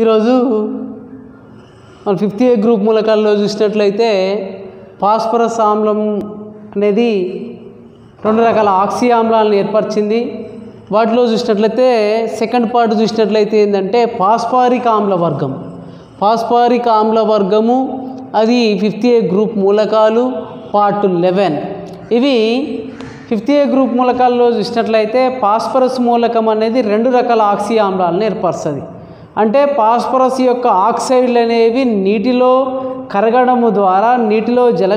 ఈరోజు మన 5th A group మూలకాల్లో చూసినట్లయితే ఫాస్ఫరస్ ఆమ్లం అనేది 2 రకాల ఆక్సీ ఆమ్లాలను ఏర్పరిచింది. వాటిలో చూసినట్లయితే సెకండ్ పార్ట్ చూసినట్లయితే ఏంటంటే ఫాస్ఫారిక్ ఆమ్ల వర్గం. ఫాస్ఫారిక్ ఆమ్ల వర్గము అది 5th A గ్రూప్ మూలకాలు పార్ట్ 11. ఇవి 5th A గ్రూప్ మూలకాల్లో చూసినట్లయితే ఫాస్ఫరస్ మూలకం అనేది 2 రకాల ఆక్సీ ఆమ్లాలను ఏర్పరుస్తుంది. అంటే ఫాస్ఫరస్ యొక్క ఆక్సైడ్లు అనేవి నీటిలో కరగడము ద్వారా నీటిలో జల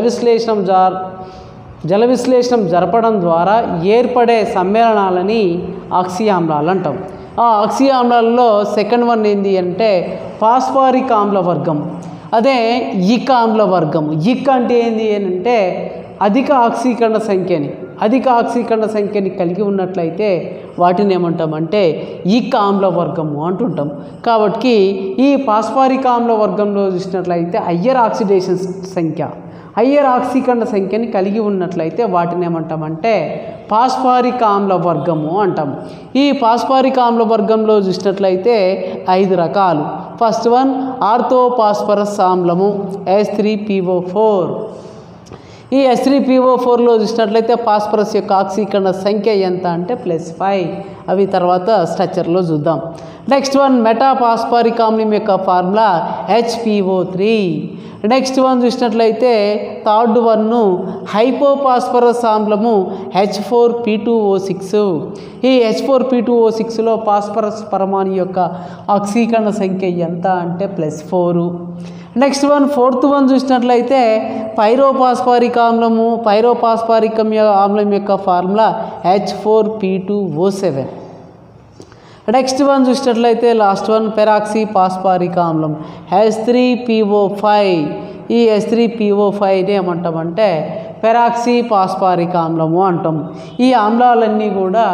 విశ్లేషణం జరపడం ద్వారా ఏర్పడే సమ్మేళనాలని ఆక్సీ ఆమ్లాలు అంటాం. ఆ ఆక్సీ ఆమ్లాలలో సెకండ్ వన్ ఏంటి అంటే ఫాస్ఫారిక్ ఆమ్ల వర్గం. అదే ఇక్ ఆమ్ల వర్గం. ఇక్ అంటే ఏంటి అంటే అధిక ఆక్సీకరణ సంఖ్యని కలిగి ఉన్నట్లయితే వాటిని ఏమంటామంటే ఇక్ ఆమ్ల వర్గము అంటుంటాం. కాబట్టి ఈ ఫాస్ఫారిక్ ఆమ్ల వర్గంలో చూసినట్లయితే హయ్యర్ ఆక్సీకరణ సంఖ్యని కలిగి ఉన్నట్లయితే వాటిని ఏమంటామంటే ఫాస్ఫారిక్ ఆమ్ల వర్గము అంటాం. ఈ ఫాస్ఫారిక్ ఆమ్ల వర్గంలో చూసినట్లయితే 5 రకాలు. ఫస్ట్ వన్ ఆర్థోఫాస్ఫరస్ ఆమ్లము H3PO4. ఈ H3PO4లో చూసినట్లయితే ఫాస్ఫరస్ యొక్క ఆక్సీకరణ సంఖ్య ఎంత అంటే +5. అవి తర్వాత స్ట్రక్చర్లో చూద్దాం. నెక్స్ట్ వన్ మెటాఫాస్ఫారిక్ ఆమ్లం యొక్క ఫార్ములా HPO3. నెక్స్ట్ వన్ చూసినట్లయితే థర్డ్ వన్ హైపోఫాస్ఫరస్ ఆమ్లము H4P2O6. ఈ H4P2O6లో ఫాస్ఫరస్ పరమాణు యొక్క ఆక్సీకరణ సంఖ్య ఎంత అంటే +4. నెక్స్ట్ వన్ ఫోర్త్ వన్ చూసినట్లయితే పైరోఫాస్ఫారిక్ ఆమ్లం యొక్క ఫార్ములా H4P2O7. నెక్స్ట్ వన్ చూసినట్లయితే లాస్ట్ వన్ పెరాక్సీ ఫాస్ఫారిక్ ఆమ్లం H3PO5. ఈ H3PO5ని ఏమంటామంటే పెరాక్సీ ఫాస్ఫారిక్ ఆమ్లము అంటాం. ఈ ఆమ్లాలన్నీ కూడా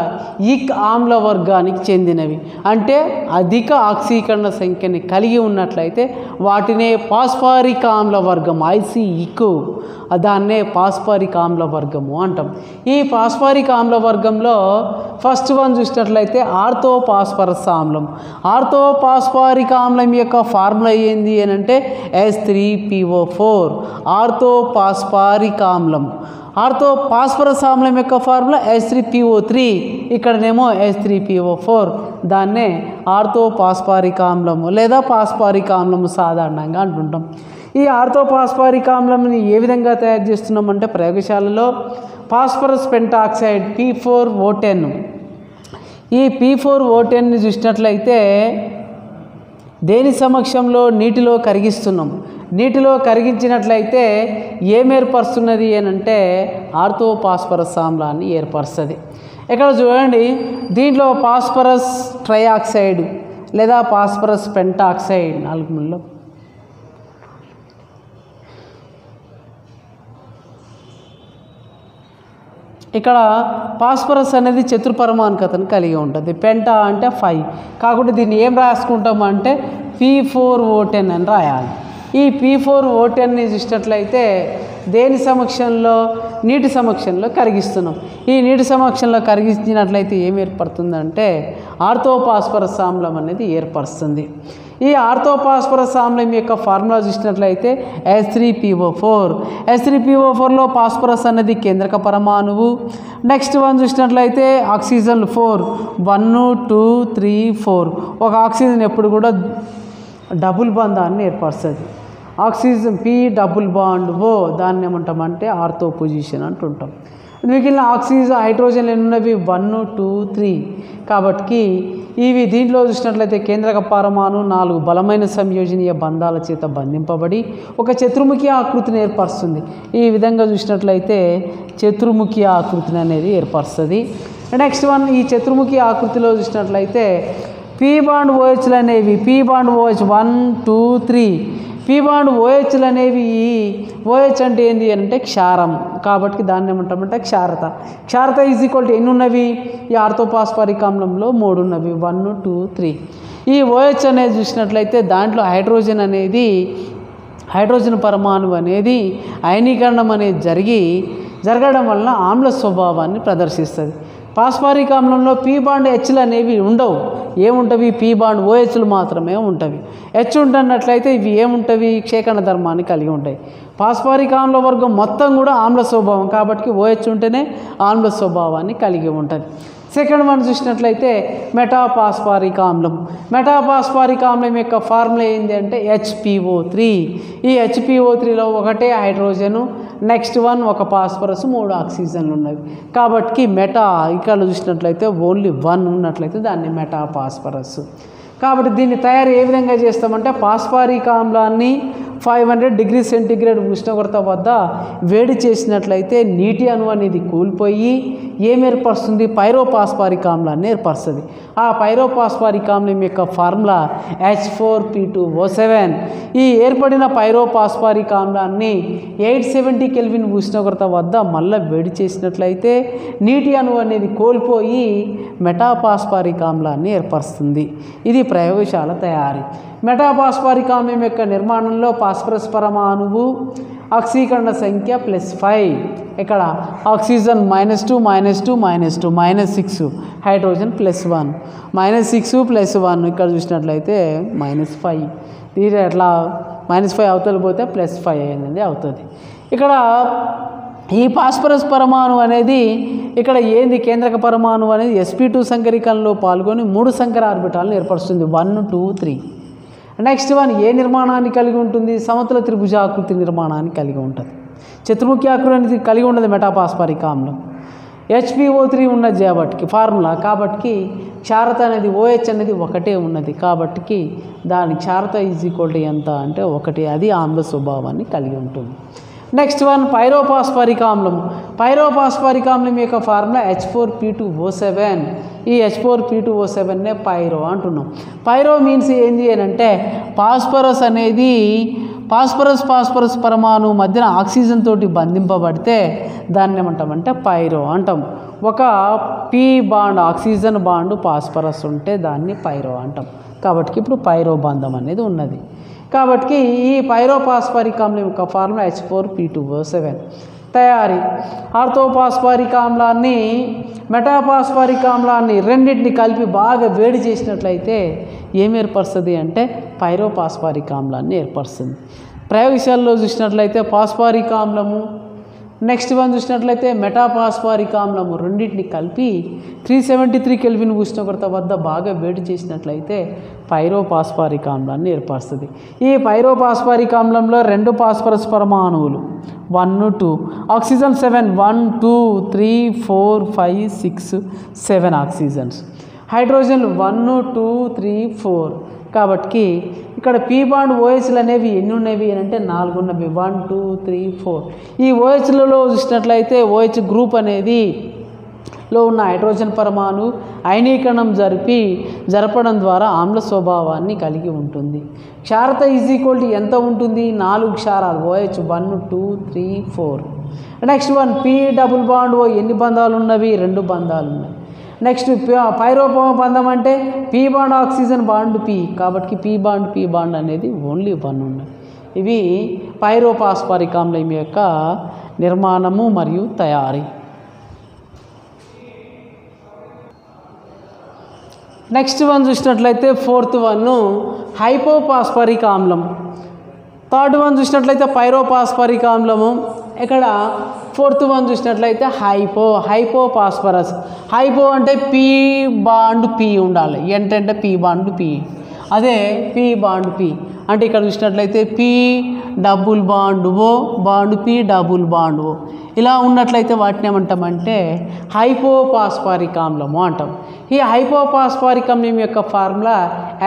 ఇక్ ఆమ్ల వర్గానికి చెందినవి. అంటే అధిక ఆక్సీకరణ సంఖ్యని కలిగి ఉన్నట్లయితే వాటినే ఫాస్ఫారిక్ ఆమ్ల వర్గం ఇక్ దాన్నే ఫాస్ఫారిక్ ఆమ్ల వర్గము అంటాం. ఈ ఫాస్ఫారిక్ ఆమ్ల వర్గంలో ఫస్ట్ వన్ చూసినట్లయితే ఆర్థోఫాస్ఫరస్ ఆమ్లం. ఆర్థోఫాస్ఫారిక్ ఆమ్లం యొక్క ఫార్ములా ఏంది అని అంటే H3PO4. ఆర్థోఫాస్ఫారిక్ ఆమ్లం. ఆర్థోఫాస్ఫరస్ ఆమ్లం యొక్క ఫార్ములా H3PO3. ఇక్కడనేమో H3PO4. దాన్నే ఆర్థోఫాస్ఫారిక్ ఆమ్లము లేదా ఫాస్ఫారిక్ ఆమ్లము సాధారణంగా అంటుంటాం. ఈ ఆర్థోఫాస్ఫారిక్ ఆమ్లంని ఏ విధంగా తయారు చేస్తున్నామంటే ప్రయోగశాలలో ఫాస్ఫరస్ పెంటాక్సైడ్ P4O10. ఈ P4O10ని చూసినట్లయితే దేని సమక్షంలో నీటిలో కరిగిస్తున్నాం. నీటిలో కరిగించినట్లయితే ఏం ఏర్పరుస్తున్నది అని అంటే ఆర్థోఫాస్ఫరస్ ఆమ్లాన్ని ఏర్పరుస్తుంది. ఇక్కడ చూడండి, దీంట్లో ఫాస్ఫరస్ ట్రైఆక్సైడ్ లేదా ఫాస్ఫరస్ పెంటాక్సైడ్ 4 ముళ్ళు. ఇక్కడ ఫాస్ఫరస్ అనేది చతుర్పరమాణుకతను కలిగి ఉంటుంది. పెంటా అంటే 5. కాకుండా దీన్ని ఏం రాసుకుంటామంటే P4O10 అని రాయాలి. ఈ P4O10ని చూసినట్లయితే దేని సమక్షంలో నీటి సమక్షంలో కరిగిస్తున్నాం. ఈ నీటి సమక్షంలో కరిగించినట్లయితే ఏం ఏర్పడుతుందంటే ఆర్థోఫాస్ఫరస్ ఆమ్లం అనేది ఏర్పరుస్తుంది. ఈ ఆర్థోఫాస్ఫరస్ ఆమ్లం యొక్క ఫార్ములా చూసినట్లయితే H3PO4. H3PO4లో ఫాస్ఫరస్ అనేది కేంద్రక పరమాణువు. నెక్స్ట్ వన్ చూసినట్లయితే ఆక్సిజన్ 4 1 2 3 4. ఒక ఆక్సిజన్ ఎప్పుడు కూడా డబుల్ బంధాన్ని ఏర్పరుస్తుంది. Oxygen P double bond O దాన్ని ఏమంటామంటే ఆర్థో పొజిషన్ అంటుంటాం. మిగిలిన ఆక్సిజన్ హైడ్రోజన్ ఎన్నున్నవి 1 2 3. కాబట్టి ఇవి దీంట్లో చూసినట్లయితే కేంద్రక పరమాణు 4 బలమైన సంయోజనీయ బంధాల చేత బంధింపబడి ఒక చతుర్ముఖి ఆకృతిని ఏర్పరుస్తుంది. ఈ విధంగా చూసినట్లయితే చతుర్ముఖి ఆకృతిని అనేది ఏర్పరుస్తుంది. నెక్స్ట్ వన్ ఈ చతుర్ముఖి ఆకృతిలో చూసినట్లయితే P బాండ్ OHలు అనేవి P bond OH 1 2 3. P bond OHలు అనేవి OH అంటే ఏంటి అంటే క్షారం. కాబట్టి దాన్ని ఏమంటామంటే క్షారత = ఎన్ని ఉన్నవి ఈ ఆర్థోఫాస్ఫారిక్ ఆమ్లంలో 3 ఉన్నవి 1 2 3. ఈ OH అనేది చూసినట్లయితే దాంట్లో హైడ్రోజన్ పరమాణువు అనేది అయనీకరణం అనేది జరగడం వల్ల ఆమ్ల స్వభావాన్ని ప్రదర్శిస్తుంది. పాస్పారిక్ ఆమ్లంలో పీ బాండ్ హెచ్లు అనేవి ఉండవు. ఏముంటవి? పీ బాండ్ ఓహెచ్లు మాత్రమే ఉంటవి. హెచ్ ఉంటున్నట్లయితే ఇవి ఏముంటవి? క్షేకణ ధర్మాన్ని కలిగి ఉంటాయి. పాస్పారిక్ ఆమ్ల వర్గం మొత్తం కూడా ఆమ్ల స్వభావం కాబట్టి ఓహెచ్ ఉంటేనే ఆమ్ల స్వభావాన్ని కలిగి ఉంటుంది. సెకండ్ వన్ చూసినట్లయితే మెటాపాస్పారిక్ ఆమ్లం. మెటాపాస్పారిక్ ఆమ్లం యొక్క ఫార్ములా ఏంటి అంటే HPO3. ఈ HPO3లో ఒకటే హైడ్రోజను, నెక్స్ట్ వన్ ఒక పాస్పరస్, 3 ఆక్సిజన్లు ఉన్నవి కాబట్టి మెటా ఇక్కడ చూసినట్లయితే ఓన్లీ 1 ఉన్నట్లయితే దాన్ని మెటాపాస్పరస్. కాబట్టి దీన్ని తయారు ఏ విధంగా చేస్తామంటే పాస్పారిక్ ఆమ్లాన్ని 500 డిగ్రీ సెంటీగ్రేడ్ ఉష్ణోగ్రత వద్ద వేడి చేసినట్లయితే నీటి అణువు అనేది కూలిపోయి ఏం ఏర్పరుస్తుంది? పైరోపాస్పారిక్ ఆమ్లాన్ని ఏర్పరుస్తుంది. ఆ పైరోపాస్పారిక్ ఆమ్లం యొక్క ఫార్ములా H4P2O7. ఈ ఏర్పడిన పైరోపాస్పారిక్ ఆమ్లాన్ని 870 కెల్విన్ ఉష్ణోగ్రత వద్ద మళ్ళీ వేడి చేసినట్లయితే నీటి అణువు అనేది కోల్పోయి మెటాపాస్పారిక్ ఆమ్లాన్ని ఏర్పరుస్తుంది. ఇది ప్రయోగశాల తయారీ. మెటాపాస్పారిక్ ఆమ్లం యొక్క నిర్మాణంలో పాస్పరస్ పరమాణువు ఆక్సీకరణ సంఖ్య +5. ఇక్కడ ఆక్సిజన్ -2 -2 -2 -6, హైడ్రోజన్ +1 -6 +1. ఇక్కడ చూసినట్లయితే -5. ఇది అట్లా -5 అవతల పోతే +5 అనేది అవుతుంది. ఇక్కడ ఈ పాస్పరస్ పరమాణు అనేది ఇక్కడ ఏంది? కేంద్రక పరమాణు అనేది sp2 సంకరీకరణలో పాల్గొని 3 సంకర ఆర్బిటాలను ఏర్పరుస్తుంది. 1 2 3. నెక్స్ట్ వన్ ఏ నిర్మాణాన్ని కలిగి ఉంటుంది? సమతుల త్రిభుజాకృతి నిర్మాణాన్ని కలిగి ఉంటుంది. చతుర్ముఖి ఆకృతి కలిగి ఉండదు మెటాపాస్పారిక్ ఆమ్లం. HPO3 ఉన్నది కాబట్టి ఫార్ములా కాబట్టి క్షారత అనేది OH అనేది ఒకటే ఉన్నది కాబట్టి దాని క్షారత = ఎంత అంటే 1. అది ఆమ్ల స్వభావాన్ని కలిగి ఉంటుంది. నెక్స్ట్ వన్ పైరోపాస్పారిక్ ఆమ్లం. పైరోపాస్పారిక్ ఆమ్లం యొక్క ఫార్ములా H4P2O7. ఈ H4P2O7నే పైరో అంటున్నాం. పైరో మీన్స్ ఏంటి అని అంటే పాస్పరస్ అనేది పాస్పరస్ పరమాణు మధ్యన ఆక్సిజన్ తోటి బంధింపబడితే దాన్ని ఏమంటామంటే పైరో అంటాం. ఒక P bond oxygen bond phosphorus ఉంటే దాన్ని పైరో అంటాం. కాబట్టి ఇప్పుడు పైరో బంధం అనేది ఉన్నది. కాబట్టి ఈ పైరోపాస్పారిక్ ఆమ్లం యొక్క ఫార్ములా H4P2O7. తయారీ ఆర్థోపాస్పారిక్ ఆమ్లాన్ని మెటాపాస్పారిక్ ఆమ్లాన్ని రెండింటిని కలిపి బాగా వేడి చేసినట్లయితే ఏం ఏర్పరుస్తుంది అంటే పైరోపాస్పారిక్ ఆమ్లాన్ని ఏర్పరుస్తుంది. ప్రయోగశాలలో చూసినట్లయితే పాస్పారిక్ ఆమ్లము నెక్స్ట్ వన్ చూసినట్లయితే మెటాపాస్పారిక్ ఆమ్లము రెండింటిని కలిపి 373 కెల్విన్ ఉష్ణోగ్రత వద్ద బాగా వేడి చేసినట్లయితే పైరోపాస్పారిక్ ఆమ్లాన్ని ఏర్పరుస్తుంది. ఈ పైరోపాస్పారిక్ ఆమ్లంలో 2 పాస్పరస్ పరమాణువులు 1 2 ఆక్సిజన్ 7 1 2 3 4 5 6 7 ఆక్సిజన్స్, హైడ్రోజన్ 1 2 3 4. కాబట్టి ఇక్కడ పీ బాండ్ ఓహెచ్లు అనేవి ఎన్ని ఉన్నవి అంటే 4 ఉన్నవి. 1 2 3 4. ఈ ఓహెచ్లలో చూసినట్లయితే OH గ్రూప్ అనేది లో ఉన్న హైడ్రోజన్ పరమాణు అయనీకరణం జరపడం ద్వారా ఆమ్ల స్వభావాన్ని కలిగి ఉంటుంది. క్షారత = ఎంత ఉంటుంది? 4 క్షారాలు OH 1 2 3 4. Next one P double bond O ఎన్ని బంధాలు ఉన్నవి? 2 బంధాలు ఉన్నాయి. నెక్స్ట్ పైరోపో బంధం అంటే P bond oxygen bond P కాబట్టి పీ బాండ్ అనేది ఓన్లీ 1 ఉన్నది. ఇవి పైరోపాస్పారిక్ ఆమ్లం యొక్క నిర్మాణము మరియు తయారీ. నెక్స్ట్ వన్ చూసినట్లయితే 4th వన్ హైపోపాస్పారిక్ ఆమ్లం. థర్డ్ వన్ చూసినట్లయితే పైరోపాస్పారిక్ ఆమ్లము. ఇక్కడ 4th వన్ చూసినట్లయితే హైపోపాస్పరస్. హైపో అంటే పీ బాండ్ పీ ఉండాలి. ఏంటంటే పీ బాండ్ పీ, అదే పీ బాండ్ పీ అంటే ఇక్కడ చూసినట్లయితే P double bond O bond P double bond O ఇలా ఉన్నట్లయితే వాటిని ఏమంటామంటే హైపోపాస్పారిక్ ఆమ్లము అంటాం. ఈ హైపోపాస్పారిక్ ఆమ్లం యొక్క ఫార్ములా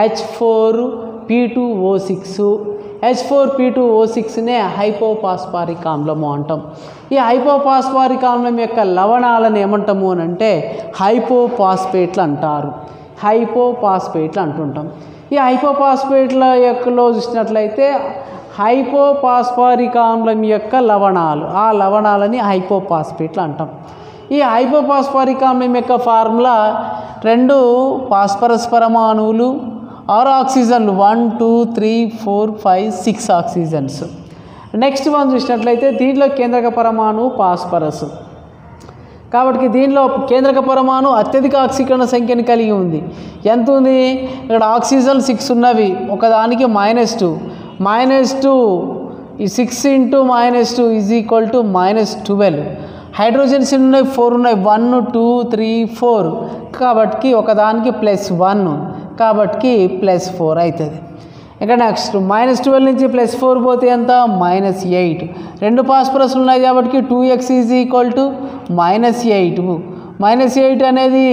H4P2O6. H4P2O6నే హైపోపాస్పారిక్ ఆమ్లము అంటాం. ఈ హైపోపాస్పారిక్ ఆమ్లం యొక్క లవణాలను ఏమంటాము అని అంటే హైపోపాస్పేట్లు అంటారు. హైపోపాస్పేట్లు అంటుంటాం. ఈ హైపోపాస్పేట్ల యొక్కలో చూసినట్లయితే హైపోపాస్పారిక్ ఆమ్లం యొక్క లవణాలు, ఆ లవణాలని హైపోపాస్పేట్లు అంటాం. ఈ హైపోపాస్పారిక్ ఆమ్లం యొక్క ఫార్ములా 2 పాస్పరస్ పరమాణువులు 6 ఆక్సిజన్లు 1 2 3 4 5 6 ఆక్సిజన్స్. నెక్స్ట్ వన్ చూసినట్లయితే దీంట్లో కేంద్రక పరమాణువు పాస్పరస్ కాబట్టి దీనిలో కేంద్రక పరమాణు అత్యధిక ఆక్సీకరణ సంఖ్యని కలిగి ఉంది. ఎంత ఉంది? ఇక్కడ ఆక్సిజన్ 6 ఉన్నవి, ఒకదానికి -2 -2 ఈ 6 × -2 = -12. హైడ్రోజన్స్ ఉన్నాయి 4 ఉన్నాయి, 1 2 3 4, కాబట్టి ఒకదానికి +1, కాబట్టి +4 అవుతుంది. ఇక నెక్స్ట్ -12 నుంచి +4 పోతే ఎంత? -8. 2 ఫాస్ఫరస్లు ఉన్నాయి కాబట్టి 2x = -8. -8 అనేది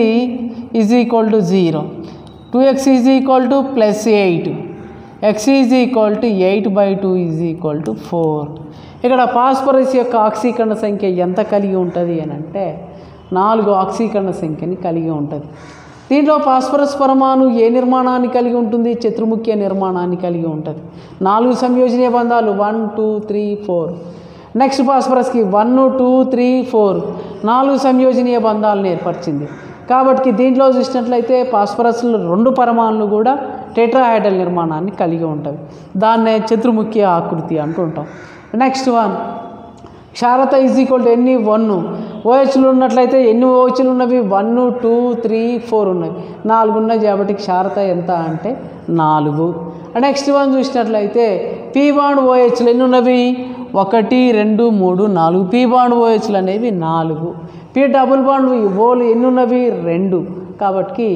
=0. 2x +8. x = 8/2 4. ఇక్కడ ఫాస్ఫరస్ యొక్క ఆక్సీకరణ సంఖ్య ఎంత కలిగి ఉంటుంది అని అంటే 4 ఆక్సీకరణ సంఖ్యని కలిగి ఉంటుంది. దీంట్లో ఫాస్ఫరస్ పరమాణు ఏ నిర్మాణాన్ని కలిగి ఉంటుంది? చతుర్ముఖ్య నిర్మాణాన్ని కలిగి ఉంటుంది. 4 సంయోజనీయ బంధాలు 1 2 3 4. నెక్స్ట్ ఫాస్ఫరస్కి 1 2 3 4 4 సంయోజనీయ బంధాలను ఏర్పరిచింది. కాబట్టి దీంట్లో చూసినట్లయితే ఫాస్ఫరస్లో 2 పరమాణులు కూడా టెట్రాహైడ్రల్ నిర్మాణాన్ని కలిగి ఉంటాయి. దాన్నే చతుర్ముఖ్య ఆకృతి అంటుంటాం. నెక్స్ట్ వన్ క్షారత ఎన్ని 1. ఓహెచ్లు ఉన్నట్లయితే ఎన్ని ఓహెచ్లు ఉన్నవి? 1 2 3 4 ఉన్నాయి, 4 ఉన్నాయి కాబట్టి క్షారత ఎంత అంటే 4. నెక్స్ట్ వన్ చూసినట్లయితే పీ బాండ్ ఓహెచ్లు ఎన్ని ఉన్నవి? 1 2 3 4. పీ బాండ్ ఓహెచ్లు అనేవి 4. పీ డబుల్ బాండ్ ఓలు ఎన్ని ఉన్నవి? 2, కాబట్టి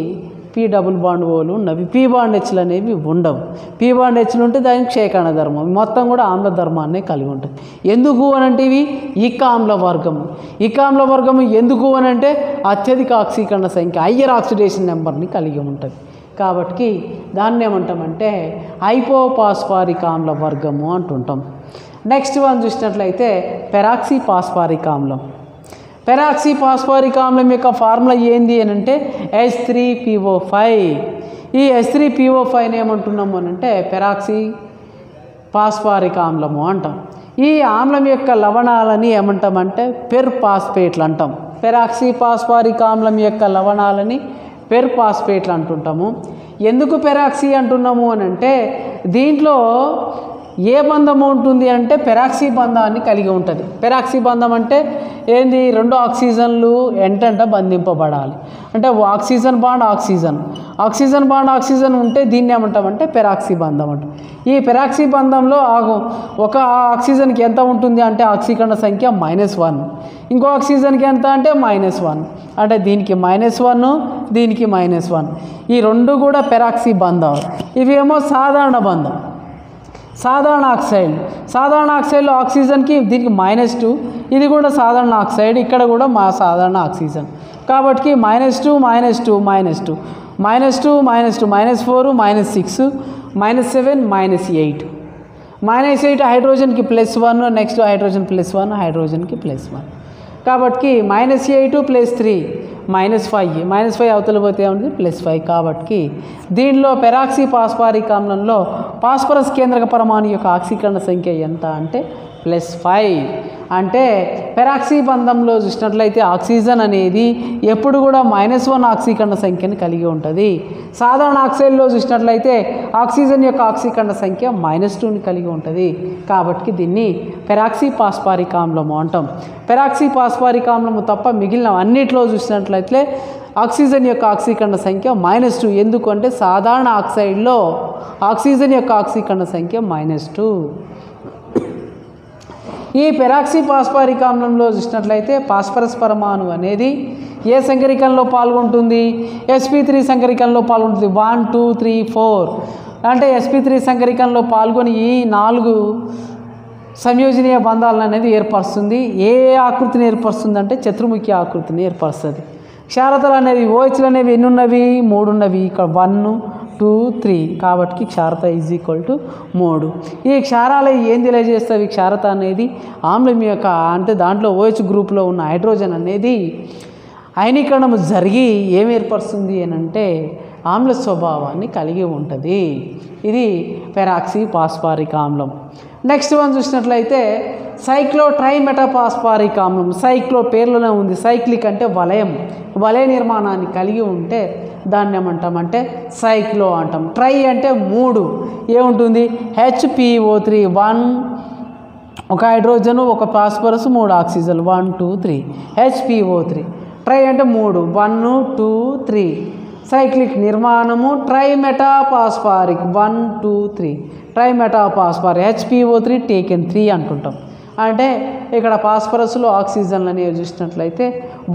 పీ డబుల్ బాండ్ ఓలు ఉన్నవి. పీ బాండ్ హెచ్లు అనేవి ఉండవు. పీ బాండ్ హెచ్లు ఉంటే దానికి క్షేకరణ ధర్మం, మొత్తం కూడా ఆమ్ల ధర్మాన్ని కలిగి ఉంటుంది. ఎందుకు అనంటే ఇవి ఇక ఆమ్ల వర్గము. ఇక ఆమ్ల వర్గము ఎందుకు అనంటే అత్యధిక ఆక్సీకరణ సంఖ్య, హయ్యర్ ఆక్సిడేషన్ నెంబర్ని కలిగి ఉంటుంది. కాబట్టి దాన్ని ఏమంటామంటే హైపోపాస్పారిక్ ఆమ్ల వర్గము అంటుంటాం. నెక్స్ట్ వన్ చూసినట్లయితే పెరాక్సీ పాస్పారిక్ ఆమ్లం. పెరాక్సీ పాస్పారిక్ ఆమ్లం యొక్క ఫార్ములా ఏంది అని అంటే H3PO5. ఈ H3PO5 ఏమంటున్నాము అని అంటే పెరాక్సీ పాస్పారిక్ ఆమ్లము అంటాం. ఈ ఆమ్లం యొక్క లవణాలని ఏమంటామంటే పెర్ఫాస్ఫేట్లు అంటాం. పెరాక్సీ పాస్పారిక్ ఆమ్లం యొక్క లవణాలని పెర్ఫాస్ఫేట్లు అంటుంటాము. ఎందుకు పెరాక్సీ అంటున్నాము అని అంటే దీంట్లో ఏ బంధము ఉంటుంది అంటే పెరాక్సీ బంధాన్ని కలిగి ఉంటుంది. పెరాక్సీ బంధం అంటే ఏంది? 2 ఆక్సిజన్లు ఎంటంట బంధింపబడాలి. అంటే oxygen bond oxygen, oxygen bond oxygen ఉంటే దీన్ని ఏమంటామంటే పెరాక్సీ బంధం అంటాం. ఈ పెరాక్సీ బంధంలో ఒక ఆక్సిజన్కి ఎంత ఉంటుంది అంటే ఆక్సీకరణ సంఖ్య -1, ఇంకో ఆక్సిజన్కి ఎంత అంటే -1, అంటే దీనికి -1 దీనికి -1. ఈ 2 కూడా పెరాక్సీ బంధం. ఇవేమో సాధారణ బంధం. సాధారణ ఆక్సైడ్లో ఆక్సిజన్కి దీనికి -2, ఇది కూడా సాధారణ ఆక్సైడ్, ఇక్కడ కూడా సాధారణ ఆక్సిజన్. కాబట్టి -2 -2 -2 -2 -2 -4 -6 -7 -8. -8 హైడ్రోజన్కి +1, నెక్స్ట్ హైడ్రోజన్ +1, హైడ్రోజన్కి +1. కాబట్టి -8 + 3 -5, -5 అవతల పోతే ఉంది +5. కాబట్టి దీనిలో పెరాక్సీ పాస్పారిక్ ఆమ్లంలో ఫాస్ఫరస్ కేంద్రక పరమాణు యొక్క ఆక్సీకరణ సంఖ్య ఎంత అంటే +5. అంటే పెరాక్సీ బంధంలో చూసినట్లయితే ఆక్సిజన్ అనేది ఎప్పుడు కూడా -1 ఆక్సీకరణ సంఖ్యని కలిగి ఉంటుంది. సాధారణ ఆక్సైడ్లో చూసినట్లయితే ఆక్సిజన్ యొక్క ఆక్సీకరణ సంఖ్య -2ని కలిగి ఉంటుంది. కాబట్టి దీన్ని పెరాక్సీ పాస్పారిక్ ఆమ్లము అంటాం. పెరాక్సీ పాస్పారిక్ ఆమ్లము తప్ప మిగిలిన అన్నిట్లో చూసినట్లయితే ఆక్సిజన్ యొక్క ఆక్సీకరణ సంఖ్య -2. ఎందుకంటే సాధారణ ఆక్సైడ్లో ఆక్సిజన్ యొక్క ఆక్సీకరణ సంఖ్య -2. ఈ పెరాక్సీ పాస్పారిక్ ఆమ్లంలో చూసినట్లయితే ఫాస్ఫరస్ పరమాణు అనేది ఏ సంకరికల్లో పాల్గొంటుంది? sp3 సంకరికల్లో పాల్గొంటుంది. 1 2 3 4 అంటే sp3 సంకరికల్లో పాల్గొని ఈ 4 సంయోజనీయ బంధాలను అనేది ఏర్పరుస్తుంది. ఏ ఆకృతిని ఏర్పరుస్తుంది అంటే చతుర్ముఖి ఆకృతిని ఏర్పరుస్తుంది. క్షారతలు అనేవి ఓహెచ్లు అనేవి ఎన్ని ఉన్నవి? 3 ఉన్నవి. ఇక్కడ 1 2 3, కాబట్టి క్షారత =3. ఈ క్షారాలు ఏం తెలియజేస్తాయి? ఈ క్షారత అనేది ఆమ్లం యొక్క అంటే దాంట్లో OH గ్రూప్లో ఉన్న హైడ్రోజన్ అనేది అయనీకరణం జరిగి ఏం ఏర్పరుస్తుంది అని అంటే ఆమ్ల స్వభావాన్ని కలిగి ఉంటుంది. ఇది పెరాక్సీ పాస్పారిక్ ఆమ్లం. నెక్స్ట్ వన్ చూసినట్లయితే సైక్లోట్రైమెటాపాస్పారిక్ ఆమ్లం. సైక్లో పేర్లోనే ఉంది. సైక్లిక్ అంటే వలయ నిర్మాణాన్ని కలిగి ఉంటే దాన్ని ఏమంటామంటే సైక్లో అంటాం. ట్రై అంటే 3 ఏముంటుంది? HPO3 1 ఒక హైడ్రోజను, ఒక ఫాస్ఫరస్, 3 ఆక్సిజన్ 1 2 3 HPO3. ట్రై అంటే 3 1 2 3 సైక్లిక్ నిర్మాణము ట్రైమెటాపాస్పారిక్ 1 2 3 ట్రైమెటాపాస్పారిక్ HPO3 టేకెన్ 3 అంటుంటాం. అంటే ఇక్కడ ఫాస్ఫరస్లో ఆక్సిజన్లు అనేవి చూసినట్లయితే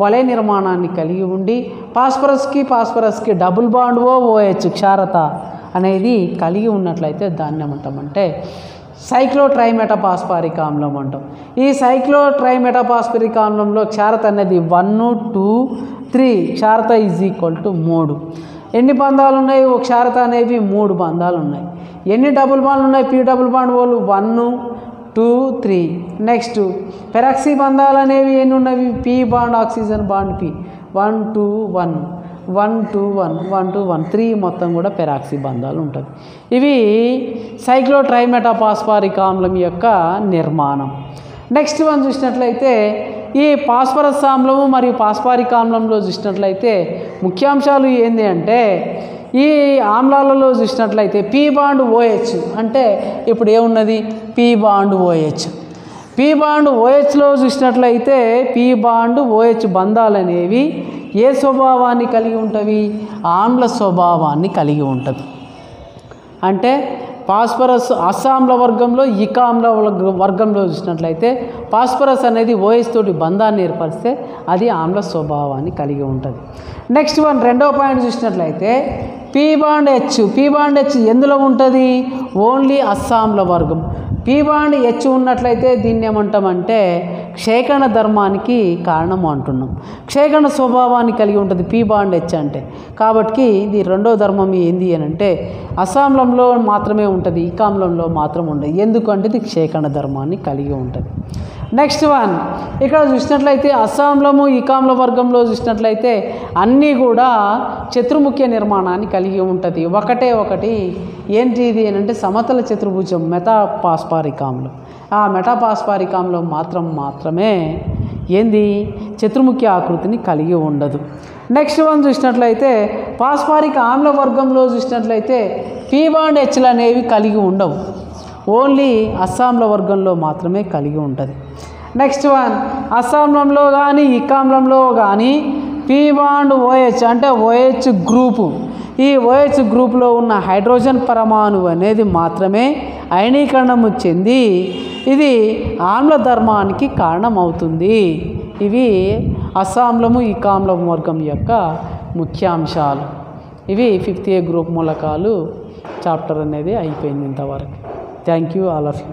వలయ నిర్మాణాన్ని కలిగి ఉండి ఫాస్ఫరస్కి డబుల్ బాండ్ OH క్షారత అనేది కలిగి ఉన్నట్లయితే దాన్ని ఏమంటామంటే సైక్లోట్రైమెటాపాస్పారిక్ ఆమ్లం అంటాం. ఈ సైక్లోట్రైమెటాపాస్పారిక్ ఆమ్లంలో క్షారత అనేది 1 2 3 క్షారత = 3. ఎన్ని బంధాలు ఉన్నాయి? ఒక క్షారత అనేవి 3 బంధాలు ఉన్నాయి. ఎన్ని డబుల్ బాండ్లు ఉన్నాయి? పి డబుల్ బాండ్ ఓలు 1 2 3. నెక్స్ట్ పెరాక్సీ బంధాలు అనేవి ఎన్ని ఉన్నవి? P bond oxygen bond P 1 2 1 1 2 1 1 2 1 3 మొత్తం కూడా పెరాక్సీ బంధాలు ఉంటుంది. ఇవి సైక్లోట్రైమెటాపాస్పారిక్ ఆమ్లం యొక్క నిర్మాణం. నెక్స్ట్ వన్ చూసినట్లయితే ఈ ఫాస్ఫరస్ ఆమ్లము మరియు పాస్పారిక్ ఆమ్లంలో చూసినట్లయితే ముఖ్యాంశాలు ఏంటి అంటే ఈ ఆమ్లాలలో చూసినట్లయితే పి బాండ్ OH అంటే ఇప్పుడు ఏమున్నది? P bond OH. P bond OHలో చూసినట్లయితే పి బాండ్ OH బంధాలు అనేవి ఏ స్వభావాన్ని కలిగి ఉంటవి? ఆమ్ల స్వభావాన్ని కలిగి ఉంటుంది. అంటే ఫాస్ఫరస్ అసామ్ల వర్గంలో ఇకామ్ల వర్గంలో చూసినట్లయితే ఫాస్ఫరస్ అనేది OH తోటి బంధాన్ని ఏర్పరిస్తే అది ఆమ్ల స్వభావాన్ని కలిగి ఉంటుంది. నెక్స్ట్ వన్ రెండవ పాయింట్ చూసినట్లయితే పి బాండ్ H ఎందులో ఉంటుంది? ఓన్లీ అస్సాంల వర్గం. పి బాండ్ H ఉన్నట్లయితే దీన్ని ఏమంటామంటే క్షేకణ ధర్మానికి కారణం అంటున్నాం. క్షేకణ స్వభావాన్ని కలిగి ఉంటుంది పి బాండ్ H అంటే. కాబట్టి ఇది రెండో ధర్మం ఏంది అని అంటే అసామ్లంలో మాత్రమే ఉంటుంది, ఇకామ్లంలో మాత్రం ఉండదు. ఎందుకంటే ఇది క్షేకణ ధర్మాన్ని కలిగి ఉంటుంది. నెక్స్ట్ వన్ ఇక్కడ చూసినట్లయితే అస్సాంలము ఇకామ్ల వర్గంలో చూసినట్లయితే అన్నీ కూడా చతుర్ముఖ్య నిర్మాణాన్ని కలిగి ఉంటుంది. ఒకటి ఏంటి ఇది అని అంటే సమతల చతుర్భుజం మెటాపాస్పారిక్ ఆమ్లం. ఆ మెటాపాస్పారిక్ ఆమ్లం మాత్రమే ఏంది చతుర్ముఖ్య ఆకృతిని కలిగి ఉండదు. నెక్స్ట్ వన్ చూసినట్లయితే పాస్పారిక్ ఆమ్ల వర్గంలో చూసినట్లయితే పి బాండ్ Hలు అనేవి కలిగి ఉండవు. ఓన్లీ అస్సాంల వర్గంలో మాత్రమే కలిగి ఉంటుంది. నెక్స్ట్ వన్ అస్సాంలంలో కానీ ఇకామ్లంలో కానీ పి బాండ్ OH అంటే OH గ్రూపు. ఈ OH గ్రూపులో ఉన్న హైడ్రోజన్ పరమాణువు అనేది మాత్రమే అయనీకరణము చెంది ఇది ఆమ్ల ధర్మానికి కారణమవుతుంది. ఇవి అస్సాంలము ఇకామ్లం వర్గం యొక్క ముఖ్యాంశాలు. ఇవి 5th A గ్రూప్ మూలకాలు చాప్టర్ అనేది అయిపోయింది ఇంతవరకు. Thank you all of you.